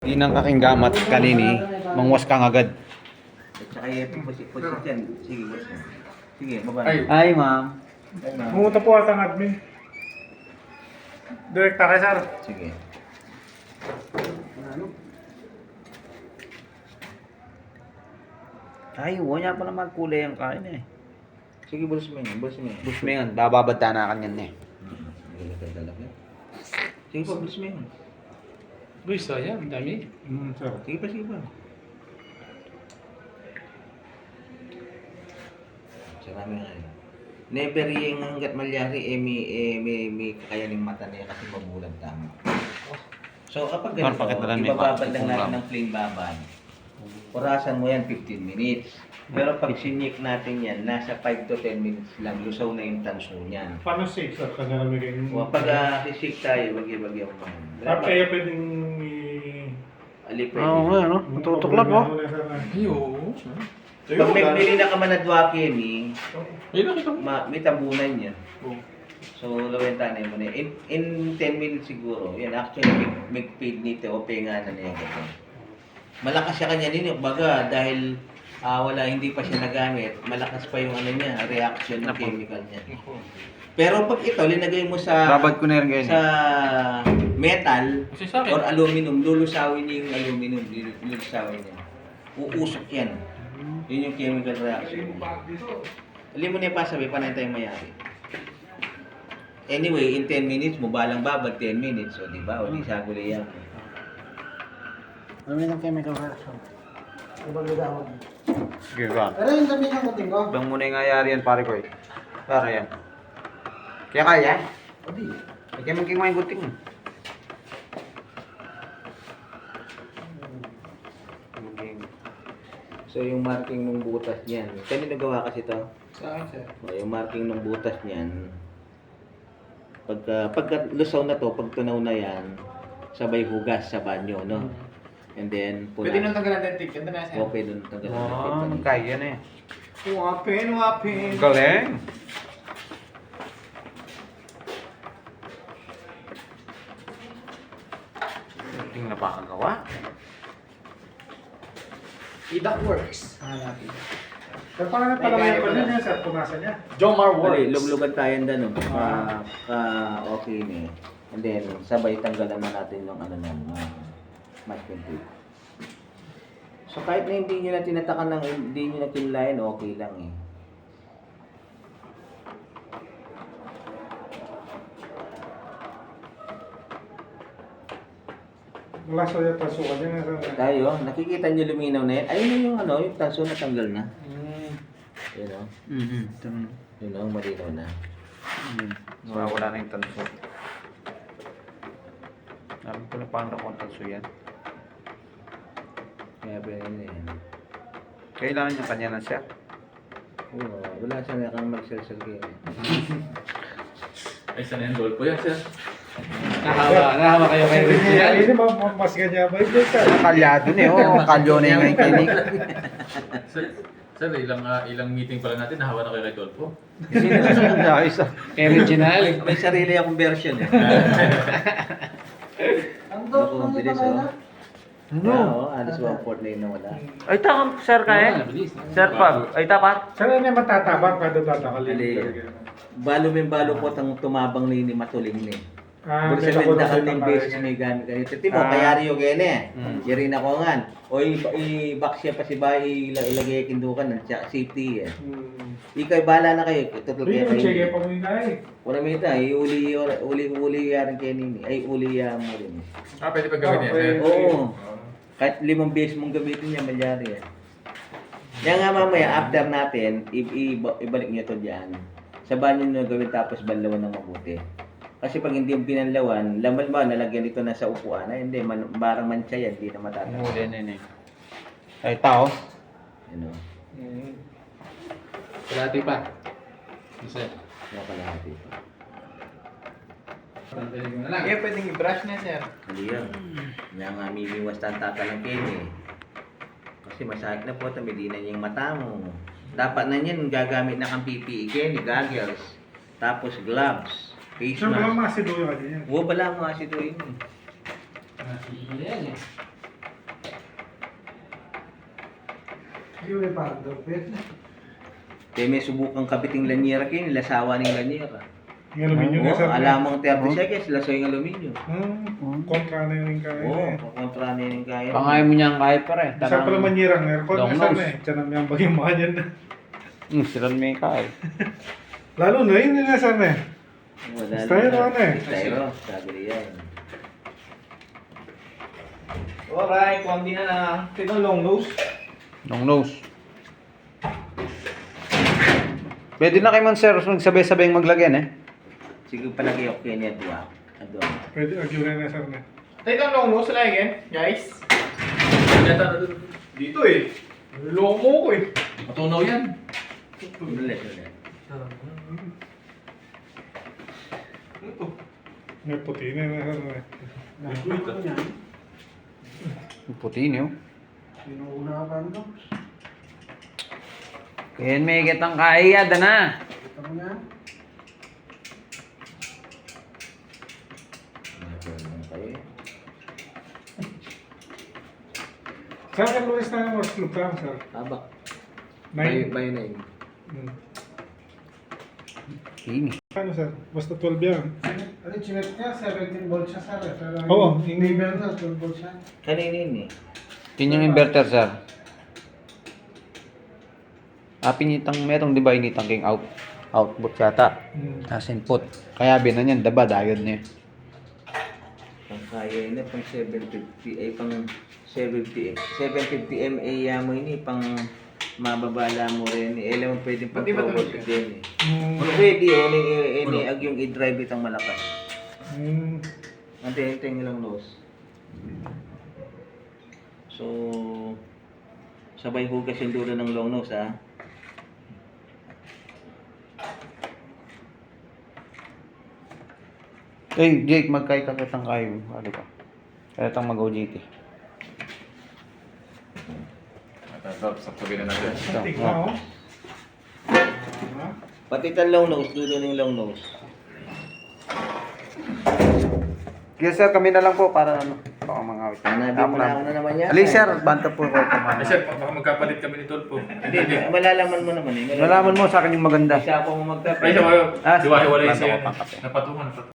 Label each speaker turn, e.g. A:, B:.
A: Di nang kaking gamat kanini, mangwas kang agad.
B: At saka yung pusit yan. Sige, boss mo. Sige, baba.
A: Ay, ma'am.
C: Pumunta po at ang admin. Direkta kay sir.
B: Sige.
A: Ay, wala pa naman kulay ang kain eh.
B: Sige, boss mo yan. Boss mo yan.
A: Bus mo yun, bababad na kanyan eh.
B: Sige po, boss mo yan.
D: Uy, sayang, ang dami.
C: Sir.
B: Sige pa, sige pa. Sarami nga eh. Never yung hanggat malyari may kakayaning mata niya kasi mabulag tama. So kapag ganito,
A: Bakit na lang may
B: ibababad lang
A: bakit
B: natin ng plain babad. Orasan mo yan 15 minutes. Pero pag sinik natin yan, nasa 5 to 10 minutes lang, lusaw na yung tanso niyan.
C: Paano safe sir? Kanya namin kayo.
B: O pag sisik tayo, bagay-bagay mo.
C: Kaya pwedeng
B: Alipay.
A: Oo nga, no? Matutuklap oh.
D: Ay, oo.
B: Pag may pili na ka man na duwake ni,
D: Ay, nakita ko.
B: may tabunan yan.
D: Oo.
B: So, lawin tanay mo na. In 10 minutes siguro, yan actually, may feed nito o penga na niya. Malakas siya kanya din, baga, dahil hindi pa siya nagamit, malakas pa yung ano niya, reaction ng chemical niya. Pero pag ito, linagay mo sa
A: Babad ko na rin kayo.
B: sa metal
D: Kasi sa akin.
B: or aluminum, lulusawin niya yung aluminum, lulusawin niya. Uusok yan. Yun yung chemical reaction. Alam mo na yung pasabi, panay tayong mayari. Anyway, in 10 minutes, mubalang babad 10 minutes. O, di ba? O, di saguli yan.
E: Ano yung chemical reaction?
A: Sige ba?
E: Pero yung dami ng kuting ko.
A: Bang muna yung ayari yan pare ko eh. Para yan. Kaya?
E: Hindi.
A: Kaya magking may guting.
B: So, yung marking ng butas niyan. Kanino gawa kasi to?
E: Sa akin, sir.
B: O, yung marking ng butas niyan, pagka lusaw na to, pag tunaw na yan, sabay hugas sa banyo, no? And then,
E: Pwede nang tanggalan ng tick. Ganda na, sir.
B: Okay, dun tanggalan
A: Wow, kaya na eh.
E: Wapin, wapin.
A: Galing. Guting na pa ang gawa.
E: Idak Works. Hanapin.
C: Pero paano na pala may pala niya sir? Punasan niya.
E: Jomar
B: Wali,
E: Works.
B: luglugan tayo doon, no? Okay na eh. And then, sabay tanggalan na natin yung ano ng masking tape. So, kahit na hindi nyo na tinatakan ng hindi nyo na kinlayan, okay lang eh.
C: Wala sa yung tasukan niya sir.
B: Tayo, nakikita nyo luminaw na yan. Ayun na yung ano, yung tanso na tanggal na. Yun o. Yun o, malinaw na.
A: Wala na yung tanso. Sabi ko na paano kung tanso yan.
B: Kaya pwede na yan.
A: Kailangan niya kanya na siya.
B: Oo, wala siya na kang mag-sell-sell kayo.
D: Ay, saan yung golpo yan, sir? Nahawa kayo kay
C: Hindi mas ganyan ba? Hindi sir.
A: Kalyado na eh. Oh, kalyo na yung kinig.
D: Sir, ilang meeting pala natin, nahawa na kayo kay Dolpo.
A: Sino na sa isa?
D: Original.
B: May sarili akong version eh.
E: Ang
B: Naku, ang bilis oh. Oo, alas 1/4 na yun na wala.
A: Ay, takam, sir kaya. Sir Pab. Ay, tapat.
C: Sir, ano yung matatabang kada tatakalin?
B: Ali, balo may balo po tang tumabang na yun ni matuling ni.
C: Ah,
B: Puro
C: may
B: sa
C: nakuha
B: bentahan
C: sa
B: ng
C: tangkay.
B: beses may gamit ganito. Timo,
A: Ah.
B: kaya rin yung gene.
A: Mm.
B: Yari na ko nga. O i-back siya pa si ba ilagay kindukan ng safety eh. Ikay bala na kayo. Tutul
C: Hindi
B: kaya
C: mo check
B: kayo.
C: pa mo yung kaya.
B: Wala may ita, uli yarin kay nini. Ay uli mo rin.
D: Ah, pwede pag gawin yan, sir.
B: Oo. Kahit 5 beses mong gamitin niya, malyari yan. Kaya nga mamaya, after natin, ibalik niyo to dyan. Sa banyo nyo gawin tapos banlawan ng mabuti. Kasi pag hindi yung pinanlawan, lamal ba, nalagyan ito na sa upuan, ay hindi, barang mancha yan, hindi na matatapos.
A: Muli na yun eh. Ay, tao.
B: You know,
D: Kalahati pa. Sir.
B: kaya kalahati.
E: Kaya pwedeng i-brush na, sir.
B: Hindi yan. Kaya nga, mimiwas ang tatalangkin eh. Kasi masakit na po, tamili na yung mata mo. Dapat na yan, gagamit na kang PPE, Kenny, goggles, tapos gloves, face
C: Sir,
B: mask.
C: walang masido yung ano yan.
B: Huwag bala mo kasi ito yun.
D: Yan eh.
C: Yung may pando.
B: Kaya may subukang kabiting lanyera kayo, nilasawa ng lanyera.
C: Yung aluminium na
B: Oo,
C: sir.
B: alamang 30 seconds, laso yung aluminium.
C: Kontra na yung kaya.
B: Oo, pakontra na yung kaya.
F: Pangay mo niyang kahit pare.
C: Isa pala manyirang aircon
F: Long
C: na sana
F: nose.
C: eh. Tiyan ang yung bagay mga dyan.
F: Siran may kahit.
C: Lalo na yun na sana eh.
B: Wala
C: Styro
B: na.
C: ano eh.
B: Styro, sabi niya yan.
E: Alright, konti na lang. Ito long nose.
F: Long nose. Pwede na kayo man sir, magsabay-sabay maglagyan eh.
B: Sige palagi okay niya tuwa. Ado.
C: Pwede agyunan na sana.
E: Ito long nose lang again, guys.
D: Yata na doon.
E: Dito eh. Lomo ko eh.
D: Matunaw yan.
B: Ulit, ulit.
C: May puti na sana eh.
F: Puti niyo. Kaya may kitang kaya, na.
C: Saan ka lulis na yung club lang sir?
B: Aba.
C: 9?
B: By 9.
F: Ini.
C: Ano sir? Basta 12 yan.
G: Ano, chinet niya, 17 volts siya sir. Pero
C: Oo.
G: yung neighbor niya, 12 volts siya.
B: Kanina yun eh.
F: Yun yung inverter sir. Pinitang merong di ba initang king output yata. As input. Kaya binan yan, daba, diode niya.
B: Ang kaya na pang 750 ay pang 750 mA mo ini pang mababala mo rin eh. Alam mo pwedeng pang
E: Pati ba
B: forward
E: tulog
B: din eh.
C: Mm.
B: Pwede yun, ini ag yung i-drive itang malakas.
C: Mm.
B: Antay-antay nyo lang loss. So, sabay hugas yung dulo ng long nose ha.
F: Jake, magkaitan kayo. Ano ka? Kaya tang mag-OJT.
D: Tapos sabi na natin.
C: Tig na oh.
B: Pati itang long nose, dulo ng long nose.
F: Yes sir, kami na lang po para ano. Baka mga awit.
B: Sinabi mo na ako na naman yan.
F: Ali sir, banta po ko.
D: Ay sir, baka magkapalit kami ni Tolpo.
B: Hindi, malalaman mo naman eh.
F: Nalaman mo sa akin yung maganda.
B: Isa ako mo
D: Ay,
B: magkape.
D: siya kayo.
F: Ah,
D: Hiwa-hiwalay
F: banta
D: siya
F: ko
D: yan.
F: pang kape.
D: Napatungan.